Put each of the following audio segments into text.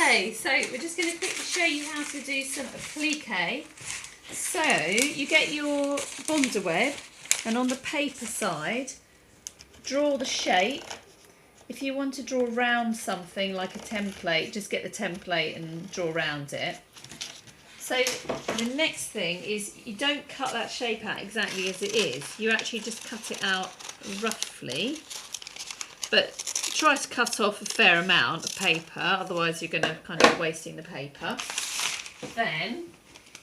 Okay, so we're just going to quickly show you how to do some applique. So you get your Bondaweb, and on the paper side, draw the shape. If you want to draw around something like a template, just get the template and draw around it. So the next thing is you don't cut that shape out exactly as it is. You actually just cut it out roughly, but try to cut off a fair amount of paper, otherwise you're going to kind of wasting the paper. Then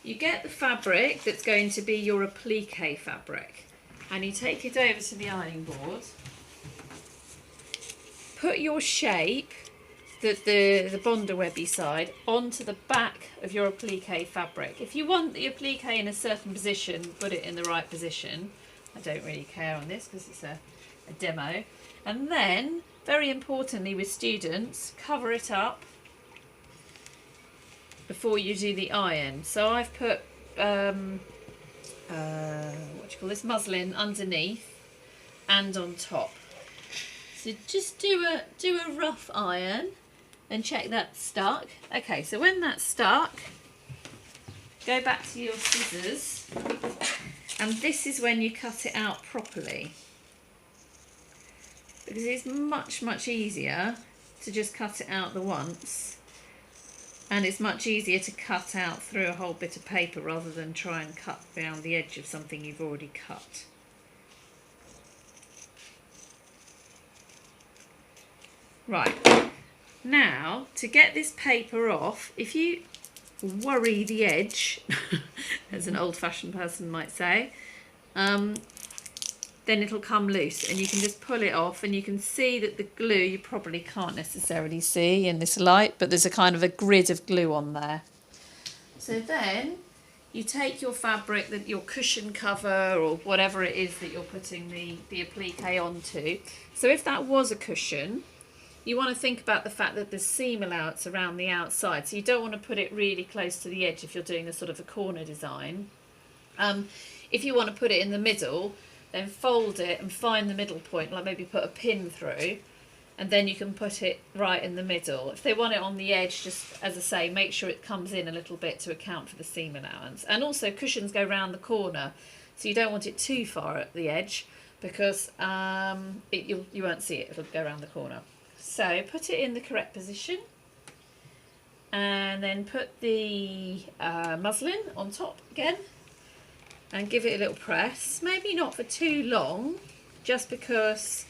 you get the fabric that's going to be your applique fabric, and you take it over to the ironing board. Put your shape, the Bondawebby side, onto the back of your applique fabric. If you want the applique in a certain position, put it in the right position. I don't really care on this because it's a demo. And then, very importantly with students, cover it up before you do the iron. So I've put muslin underneath and on top. So just do a rough iron and check that's stuck. Okay, so when that's stuck, go back to your scissors, and this is when you cut it out properly, because it's much easier to just cut it out the once, and it's much easier to cut out through a whole bit of paper rather than try and cut around the edge of something you've already cut. Right, now to get this paper off, if you worry the edge, as an old-fashioned person might say, then it'll come loose, and you can just pull it off, and you can see that the glue, you probably can't necessarily see in this light, but there's a kind of a grid of glue on there. So then you take your fabric, your cushion cover or whatever it is that you're putting the applique onto. So if that was a cushion, you want to think about the fact that there's seam allowance around the outside, so you don't want to put it really close to the edge if you're doing a sort of a corner design. If you want to put it in the middle, then fold it and find the middle point, like maybe put a pin through, and then you can put it right in the middle. If they want it on the edge, just as I say, make sure it comes in a little bit to account for the seam allowance. And also cushions go round the corner, so you don't want it too far at the edge, because you won't see it, it'll go around the corner. So put it in the correct position, and then put the muslin on top again, and give it a little press. Maybe not for too long, just because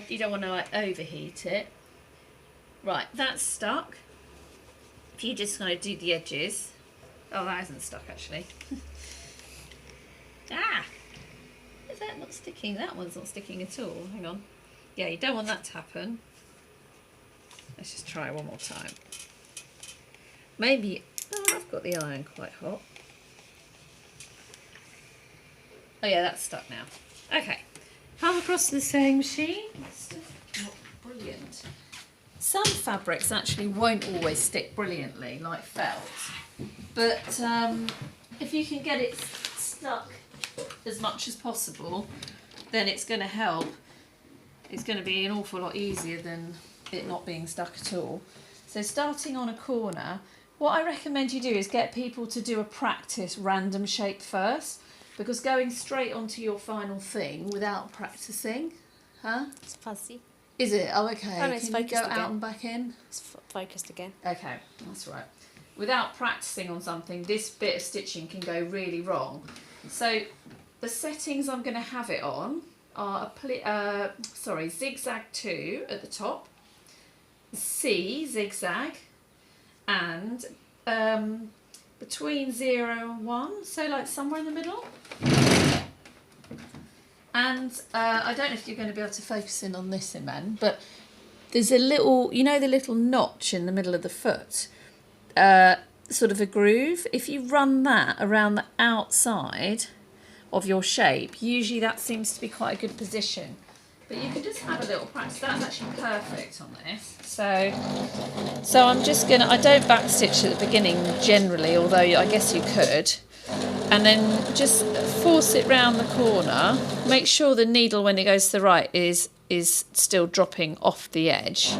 you don't want to like overheat it. Right, that's stuck. If you just kind of do the edges. Oh, that isn't stuck actually. Is that not sticking? That one's not sticking at all. Hang on. Yeah, you don't want that to happen. Let's just try one more time. Maybe, I've got the iron quite hot. Oh yeah, that's stuck now. Okay, come across to the sewing machine. It's not brilliant. Some fabrics actually won't always stick brilliantly, like felt. But if you can get it stuck as much as possible, then it's going to help. It's going to be an awful lot easier than it not being stuck at all. So starting on a corner, what I recommend you do is get people to do a practice random shape first, because going straight onto your final thing without practicing, It's fuzzy. Is it? Oh, okay. Oh, no, it's Can you go focused out again. and back in? It's focused again. Okay, that's right. Without practicing on something, this bit of stitching can go really wrong. So the settings I'm going to have it on are zigzag 2 at the top, C zigzag, and between 0 and 1, so like somewhere in the middle. And I don't know if you're going to be able to focus in on this, Iman, but there's a little, you know, the little notch in the middle of the foot, sort of a groove. If you run that around the outside of your shape, usually that seems to be quite a good position. But you can just have a little practice. That's actually perfect on this. So I'm just going to, I don't backstitch at the beginning generally, although I guess you could. And then just force it round the corner. Make sure the needle, when it goes to the right, is is still dropping off the edge.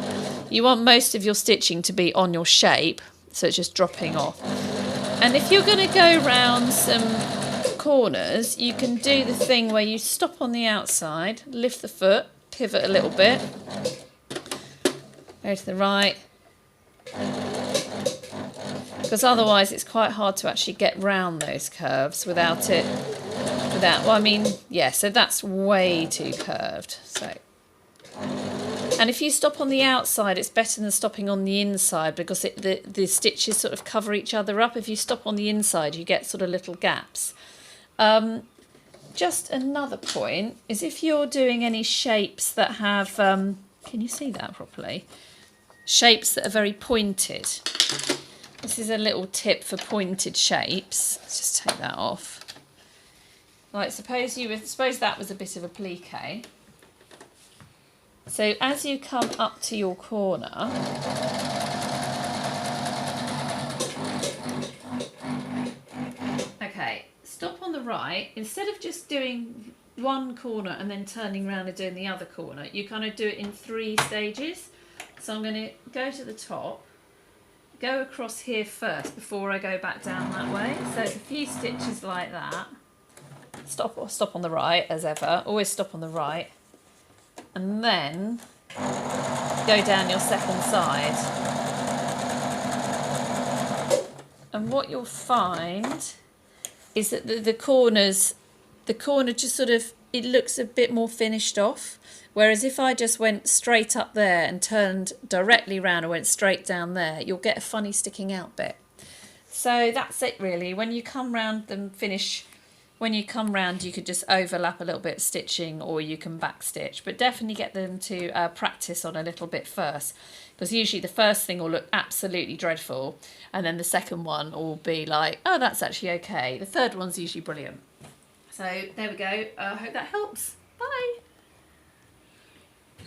You want most of your stitching to be on your shape, so it's just dropping off. And if you're going to go round some corners, you can do the thing where you stop on the outside, lift the foot, pivot a little bit, go to the right, because otherwise it's quite hard to actually get round those curves without it, well, I mean, yeah, so that's way too curved. So, and if you stop on the outside, it's better than stopping on the inside, because the stitches sort of cover each other up. If you stop on the inside, you get sort of little gaps. Just another point is, if you're doing any shapes that have, can you see that properly? Shapes that are very pointed. This is a little tip for pointed shapes. Let's just take that off. Like, suppose that was a bit of a plique. So as you come up to your corner, okay, stop on the right. Instead of just doing one corner and then turning around and doing the other corner, you kind of do it in 3 stages. So I'm going to go to the top, go across here first before I go back down that way. So it's a few stitches like that. Stop on the right, as ever. Always stop on the right. And then go down your second side. And what you'll find is that the corner just sort of, it looks a bit more finished off. Whereas if I just went straight up there and turned directly round and went straight down there, you'll get a funny sticking out bit. So that's it really. When you come round and finish, when you come round, you could just overlap a little bit of stitching, or you can back stitch, but definitely get them to practice on a little bit first, because usually the first thing will look absolutely dreadful, and then the second one will be like, oh, that's actually okay. The third one's usually brilliant. So there we go. I hope that helps. Bye.